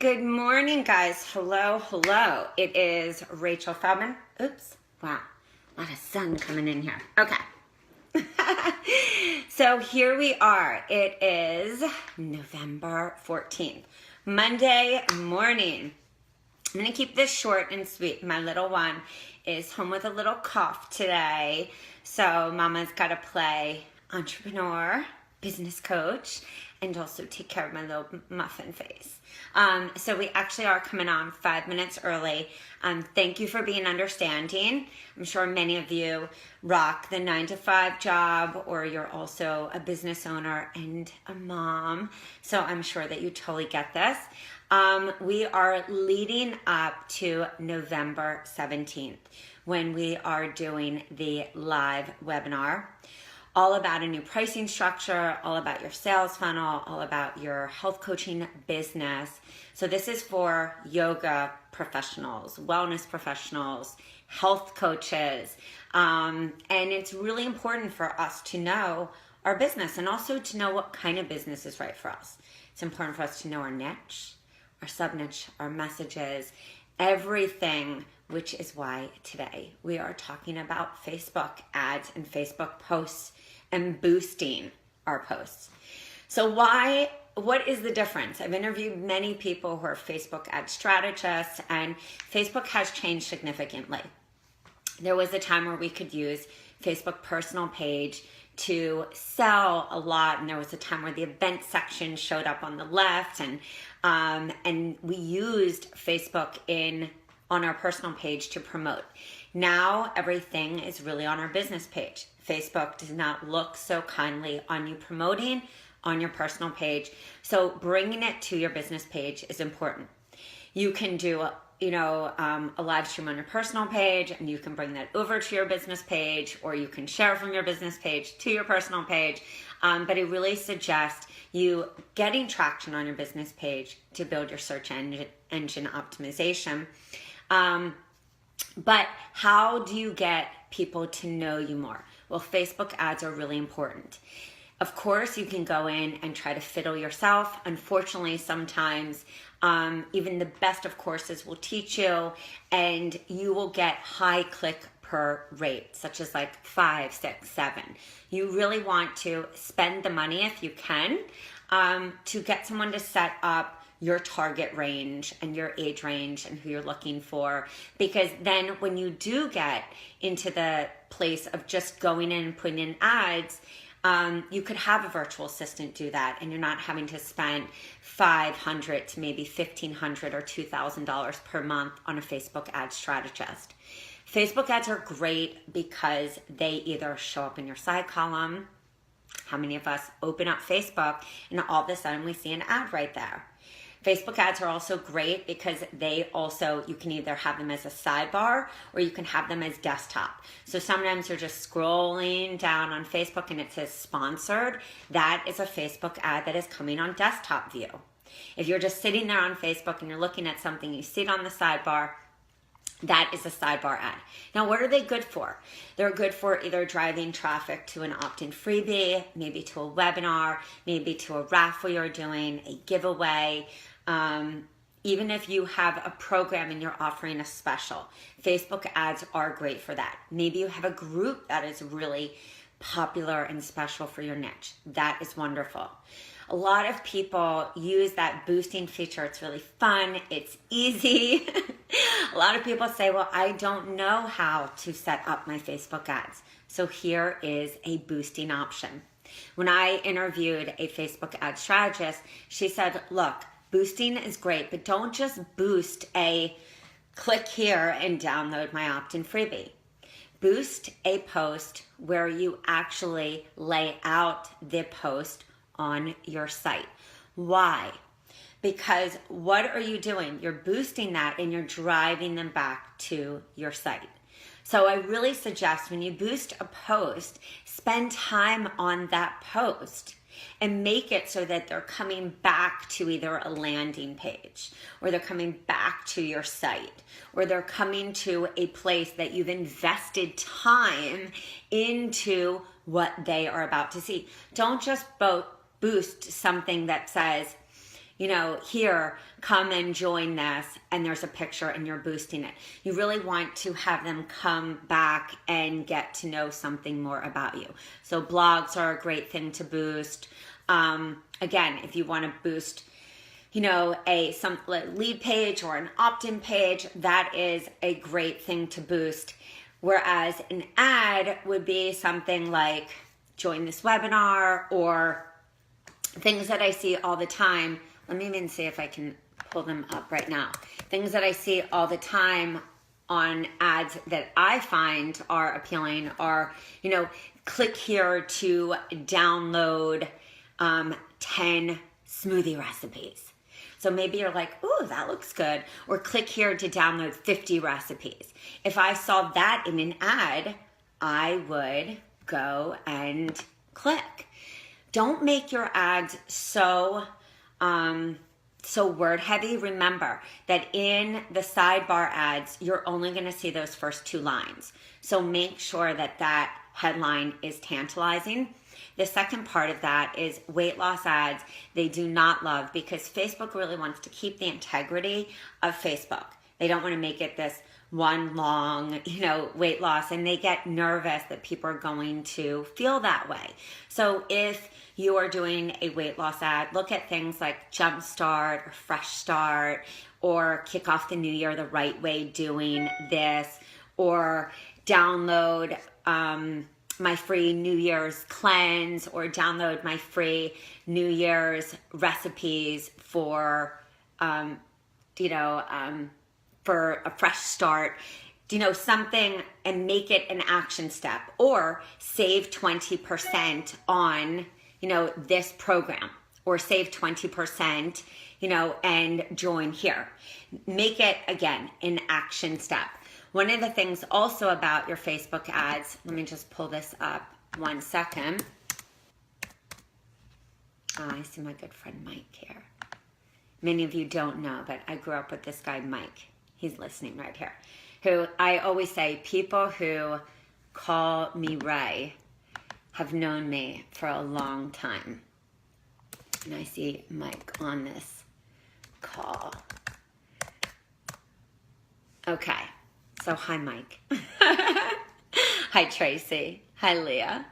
Good morning, guys. Hello, hello. It is Rachel Feldman. Oops. Wow. A lot of sun coming in here. Okay. So here we are. It is November 14th, Monday morning. I'm going to keep this short and sweet. My little one is home with a little cough today. So Mama's got to play entrepreneur, business coach, and also take care of my little muffin face. So we actually are coming on 5 minutes early. Thank you for being understanding. I'm sure many of you rock the 9-to-5 job, or you're also a business owner and a mom. So I'm sure that you totally get this. We are leading up to November 17th when we are doing the live webinar. All about a new pricing structure, all about your sales funnel, all about your health coaching business. So this is for yoga professionals, wellness professionals, health coaches. And it's really important for us to know our business and also to know what kind of business is right for us. It's important for us to know our niche, our sub-niche, our messages, everything, which is why today we are talking about Facebook ads and Facebook posts and boosting our posts. So what is the difference? I've interviewed many people who are Facebook ad strategists, and Facebook has changed significantly. There was a time where we could use Facebook personal page to sell a lot, and there was a time where the event section showed up on the left, and we used Facebook on our personal page to promote. Now everything is really on our business page. Facebook does not look so kindly on you promoting on your personal page. So bringing it to your business page is important. You can do a live stream on your personal page, and you can bring that over to your business page, or you can share from your business page to your personal page. But I really suggest you getting traction on your business page to build your search engine optimization. But how do you get people to know you more? Well, Facebook ads are really important. Of course, you can go in and try to fiddle yourself. Unfortunately, sometimes even the best of courses will teach you, and you will get high click per rate, such as like 5, 6, 7. You really want to spend the money if you can to get someone to set up your target range and your age range and who you're looking for, because then when you do get into the place of just going in and putting in ads, you could have a virtual assistant do that, and you're not having to spend $500 to maybe $1,500 or $2,000 per month on a Facebook ad strategist. Facebook ads are great because they either show up in your side column. How many of us open up Facebook and all of a sudden we see an ad right there? Facebook ads are also great because you can either have them as a sidebar or you can have them as desktop. So sometimes you're just scrolling down on Facebook and it says sponsored. That is a Facebook ad that is coming on desktop view. If you're just sitting there on Facebook and you're looking at something, you see it on the sidebar, that is a sidebar ad. Now, what are they good for? They're good for either driving traffic to an opt-in freebie, maybe to a webinar, maybe to a raffle you're doing, a giveaway. Even if you have a program and you're offering a special, Facebook ads are great for that. Maybe you have a group that is really popular and special for your niche. That is wonderful. A lot of people use that boosting feature. It's really fun. It's easy. A lot of people say, well, I don't know how to set up my Facebook ads. So here is a boosting option. When I interviewed a Facebook ad strategist, she said, look, boosting is great, but don't just boost a click here and download my opt-in freebie. Boost a post where you actually lay out the post on your site. Why? Because what are you doing? You're boosting that and you're driving them back to your site. So I really suggest when you boost a post, spend time on that post and make it so that they're coming back to either a landing page, or they're coming back to your site, or they're coming to a place that you've invested time into what they are about to see. Don't just boost something that says, here, come and join this, and there's a picture and you're boosting it. You really want to have them come back and get to know something more about you. So blogs are a great thing to boost. Again, if you want to boost, some lead page or an opt-in page, that is a great thing to boost. Whereas an ad would be something like join this webinar or things that I see all the time. Let me even see if I can pull them up right now. Things that I see all the time on ads that I find are appealing are, click here to download 10 smoothie recipes. So maybe you're like, ooh, that looks good. Or click here to download 50 recipes. If I saw that in an ad, I would go and click. Don't make your ads so word heavy. Remember that in the sidebar ads, you're only going to see those first 2 lines. So make sure that headline is tantalizing. The second part of that is weight loss ads. They do not love, because Facebook really wants to keep the integrity of Facebook. They don't want to make it this one long, weight loss, and they get nervous that people are going to feel that way. So if you are doing a weight loss ad, look at things like Jumpstart or Fresh Start or Kick Off the New Year the Right Way doing this, or download my free New Year's cleanse, or download my free New Year's recipes for for a fresh start, something, and make it an action step, or save 20% on, this program, or save 20%, and join here. Make it, again, an action step. One of the things also about your Facebook ads, let me just pull this up 1 second. Oh, I see my good friend Mike here. Many of you don't know, but I grew up with this guy, Mike. He's listening right here. Who I always say, people who call me Ray have known me for a long time. And I see Mike on this call. Okay. So hi, Mike. Hi, Tracy. Hi, Leah.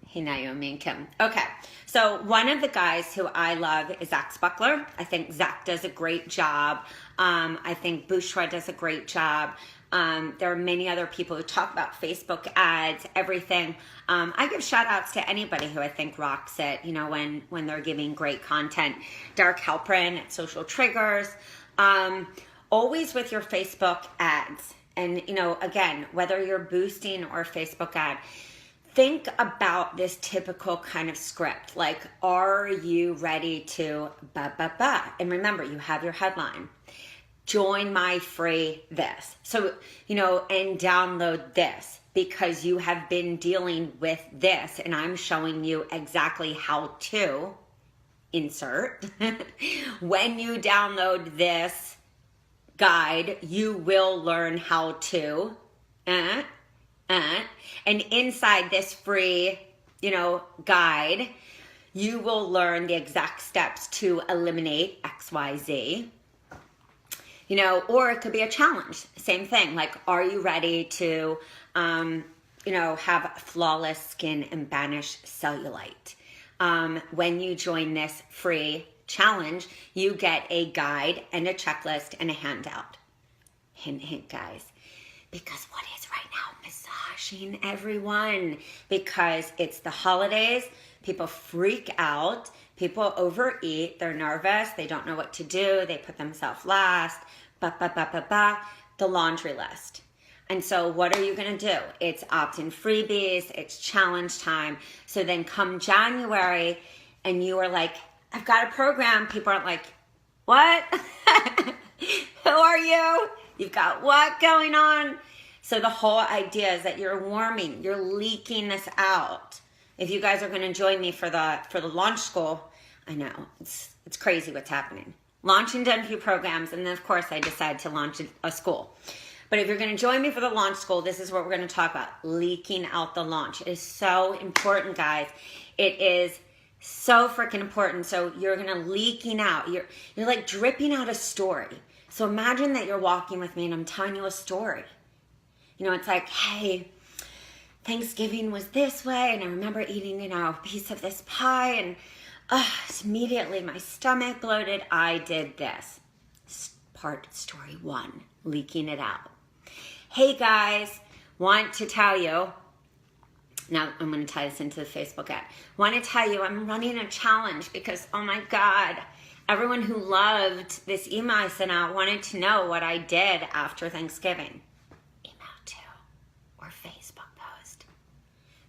Hey, Naomi and Kim. Okay. So one of the guys who I love is Zach Spuckler. I think Zach does a great job. I think Bushra does a great job. There are many other people who talk about Facebook ads, everything. I give shout outs to anybody who I think rocks it, when they're giving great content. Dark Halprin at Social Triggers. Always with your Facebook ads. And, again, whether you're boosting or a Facebook ad, think about this typical kind of script. Like, are you ready to And remember, you have your headline. Join my free this. So, and download this, because you have been dealing with this, and I'm showing you exactly how to insert. When you download this guide, you will learn how to and inside this free, guide, you will learn the exact steps to eliminate XYZ. Or it could be a challenge. Same thing. Like, are you ready to, have flawless skin and banish cellulite? When you join this free challenge, you get a guide and a checklist and a handout. Hint, hint, guys. Because what is right now? Massaging everyone. Because it's the holidays. People freak out. People overeat. They're nervous. They don't know what to do. They put themselves last. The laundry list. And so what are you going to do? It's opt-in freebies. It's challenge time. So then come January and you are like, I've got a program. People aren't like, what? Who are you? You've got what going on? So the whole idea is that you're warming, you're leaking this out. If you guys are going to join me for the launch school, I know it's crazy what's happening. Launching done a few programs, and then of course I decided to launch a school. But if you're going to join me for the launch school, this is what we're going to talk about: leaking out the launch. It is so important, guys. It is So freaking important. So you're gonna leaking out. You're like dripping out a story. So imagine that you're walking with me and I'm telling you a story. You know, it's like, hey, Thanksgiving was this way, and I remember eating, a piece of this pie, and immediately my stomach bloated. I did this. Story 1, leaking it out. Hey guys, want to tell you, now I'm going to tie this into the Facebook ad. Want to tell you I'm running a challenge because, oh my God, everyone who loved this email I sent out wanted to know what I did after Thanksgiving. Email too, or Facebook post.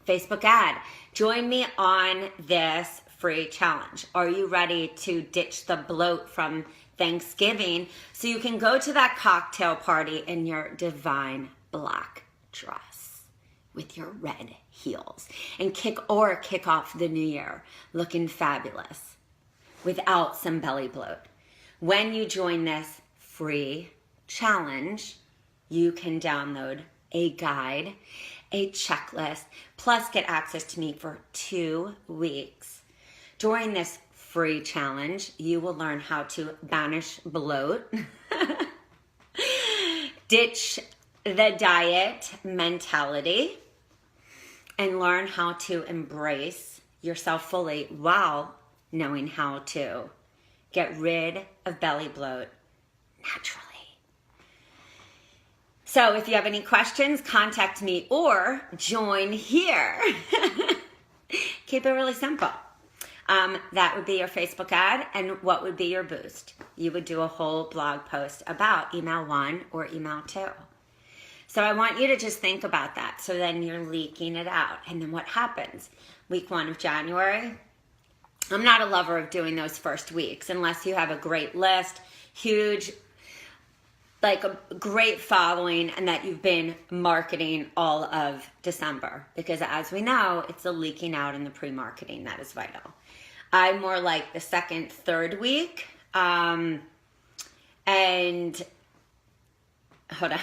Facebook ad. Join me on this free challenge. Are you ready to ditch the bloat from Thanksgiving so you can go to that cocktail party in your divine black dress with your red heels and kick off the new year looking fabulous without some belly bloat? When you join this free challenge, you can download a guide, a checklist, plus get access to me for 2 weeks. During this free challenge, you will learn how to banish bloat, ditch the diet mentality, and learn how to embrace yourself fully while knowing how to get rid of belly bloat naturally. So if you have any questions, contact me or join here. Keep it really simple. That would be your Facebook ad. And what would be your boost? You would do a whole blog post about email 1 or email 2. So I want you to just think about that. So then you're leaking it out. And then what happens? Week 1 of January. I'm not a lover of doing those first weeks unless you have a great list, huge, like a great following, and that you've been marketing all of December. Because as we know, it's the leaking out and the pre-marketing that is vital. I'm more like the 2nd, 3rd week. And hold on,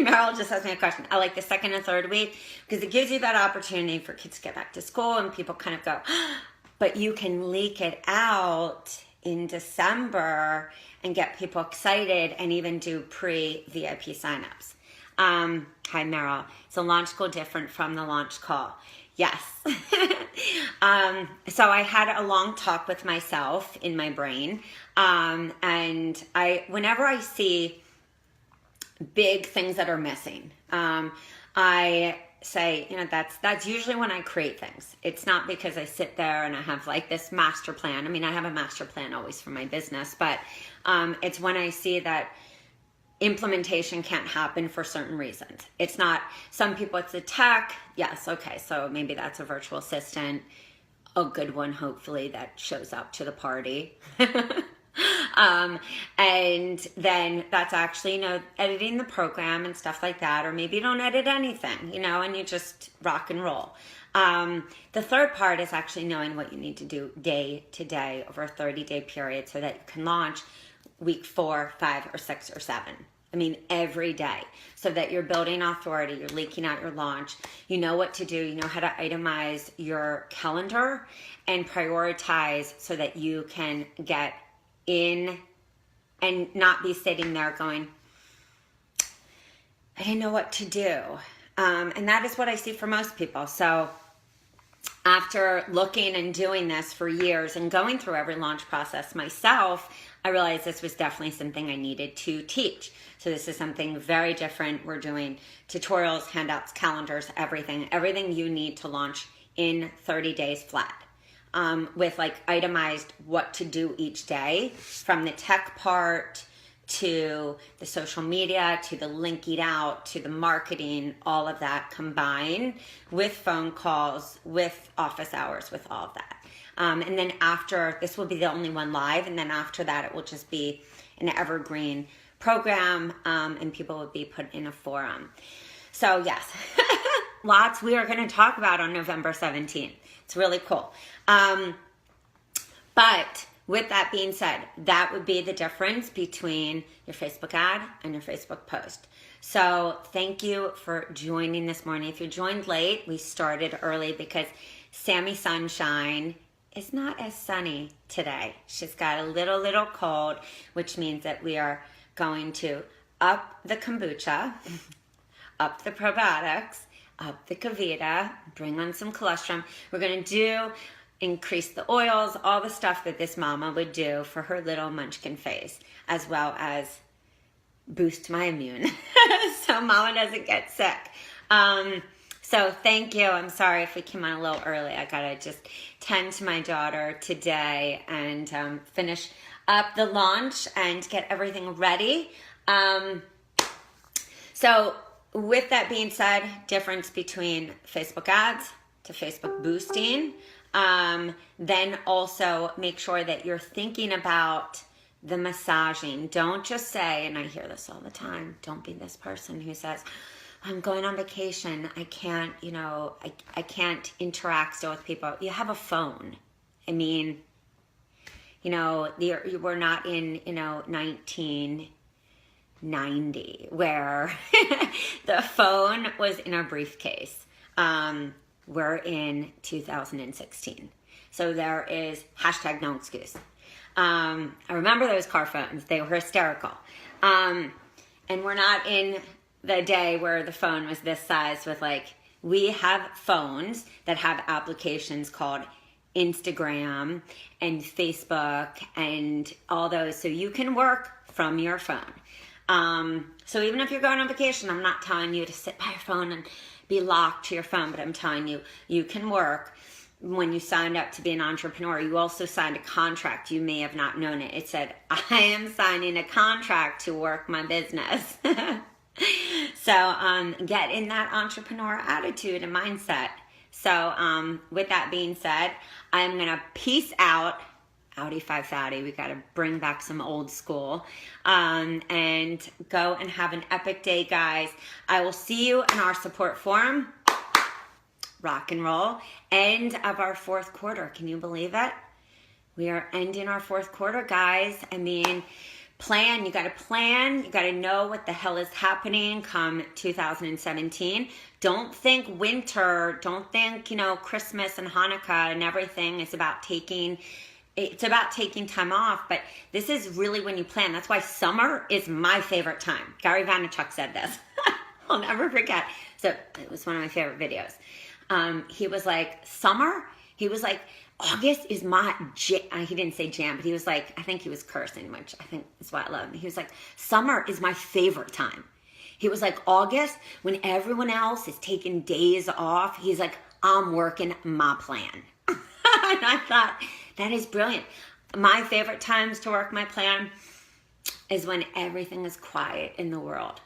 Meryl just asked me a question. I like the 2nd and 3rd week because it gives you that opportunity for kids to get back to school and people kind of go, but you can leak it out in December and get people excited and even do pre-VIP signups. Hi, Meryl. Is the launch call different from the launch call? Yes. So I had a long talk with myself in my brain. And whenever I see big things that are missing, I say, that's usually when I create things. It's not because I sit there and I have like this master plan. I mean, I have a master plan always for my business, but it's when I see that implementation can't happen for certain reasons. It's not, some people it's the tech. Yes, okay, so maybe that's a virtual assistant, a good one hopefully that shows up to the party. And then that's actually, editing the program and stuff like that, or maybe you don't edit anything, and you just rock and roll. The third part is actually knowing what you need to do day to day over a 30-day period so that you can launch week 4, 5, or 6, or 7. I mean, every day, so that you're building authority, you're leaking out your launch, you know what to do, you know how to itemize your calendar and prioritize so that you can get in and not be sitting there going, I didn't know what to do. And that is what I see for most people. So after looking and doing this for years and going through every launch process myself, I realized this was definitely something I needed to teach. So this is something very different. We're doing tutorials, handouts, calendars, everything you need to launch in 30 days flat. With like itemized what to do each day, from the tech part to the social media, to the linking out, to the marketing, all of that combined with phone calls, with office hours, with all of that. And then after, this will be the only one live, and then after that it will just be an evergreen program, and people will be put in a forum. So yes, lots we are going to talk about on November 17th. It's really cool. But with that being said, that would be the difference between your Facebook ad and your Facebook post. So thank you for joining this morning. If you joined late, we started early because Sammy Sunshine is not as sunny today. She's got a little cold, which means that we are going to up the kombucha, up the probiotics, up the Kavita, bring on some colostrum. We're going to increase the oils, all the stuff that this mama would do for her little munchkin face, as well as boost my immune so mama doesn't get sick. So thank you. I'm sorry if we came on a little early. I gotta just tend to my daughter today and finish up the launch and get everything ready. So with that being said, difference between Facebook ads to Facebook boosting. Then also make sure that you're thinking about the massaging. Don't just say, and I hear this all the time, don't be this person who says, I'm going on vacation. I can't, I can't interact still with people. You have a phone. I mean, we're not in, 1990 where the phone was in a briefcase. We're in 2016. So there is hashtag no excuse. I remember those car phones. They were hysterical. And we're not in the day where the phone was this size with we have phones that have applications called Instagram and Facebook and all those. So you can work from your phone. So even if you're going on vacation, I'm not telling you to sit by your phone and be locked to your phone, but I'm telling you, you can work. When you signed up to be an entrepreneur, you also signed a contract. You may have not known it. It said, I am signing a contract to work my business. So get in that entrepreneur attitude and mindset. So with that being said, I'm going to peace out. Audi 530. We got to bring back some old school and go and have an epic day, guys. I will see you in our support forum. Rock and roll. End of our fourth quarter. Can you believe it? We are ending our fourth quarter, guys. I mean, plan. You got to plan. You got to know what the hell is happening come 2017. Don't think winter. Don't think, Christmas and Hanukkah and everything. It's about taking time off, but this is really when you plan. That's why summer is my favorite time. Gary Vaynerchuk said this. I'll never forget. So it was one of my favorite videos. He was like, summer? He was like, August is my he didn't say jam, but he was like, I think he was cursing, which I think is why I love him. He was like, summer is my favorite time. He was like, August, when everyone else is taking days off, he's like, I'm working my plan. And I thought, that is brilliant. My favorite times to work my plan is when everything is quiet in the world.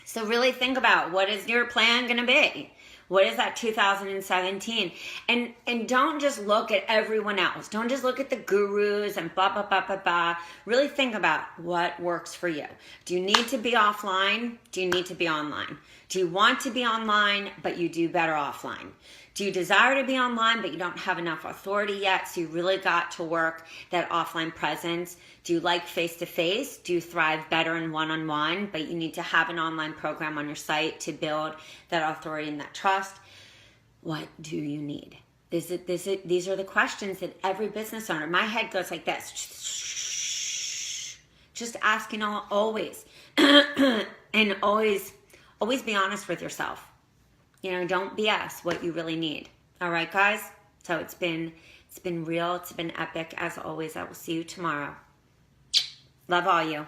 So really think about, what is your plan going to be? What is that 2017? And don't just look at everyone else. Don't just look at the gurus and blah, blah, blah, blah, blah. Really think about what works for you. Do you need to be offline? Do you need to be online? Do you want to be online, but you do better offline? Do you desire to be online, but you don't have enough authority yet, so you really got to work that offline presence? Do you like face-to-face? Do you thrive better in one-on-one, but you need to have an online program on your site to build that authority and that trust? What do you need? These are the questions that every business owner, my head goes like this. Just asking always. And always be honest with yourself. Don't BS what you really need. All right, guys? So it's been real. It's been epic. As always, I will see you tomorrow. Love all you.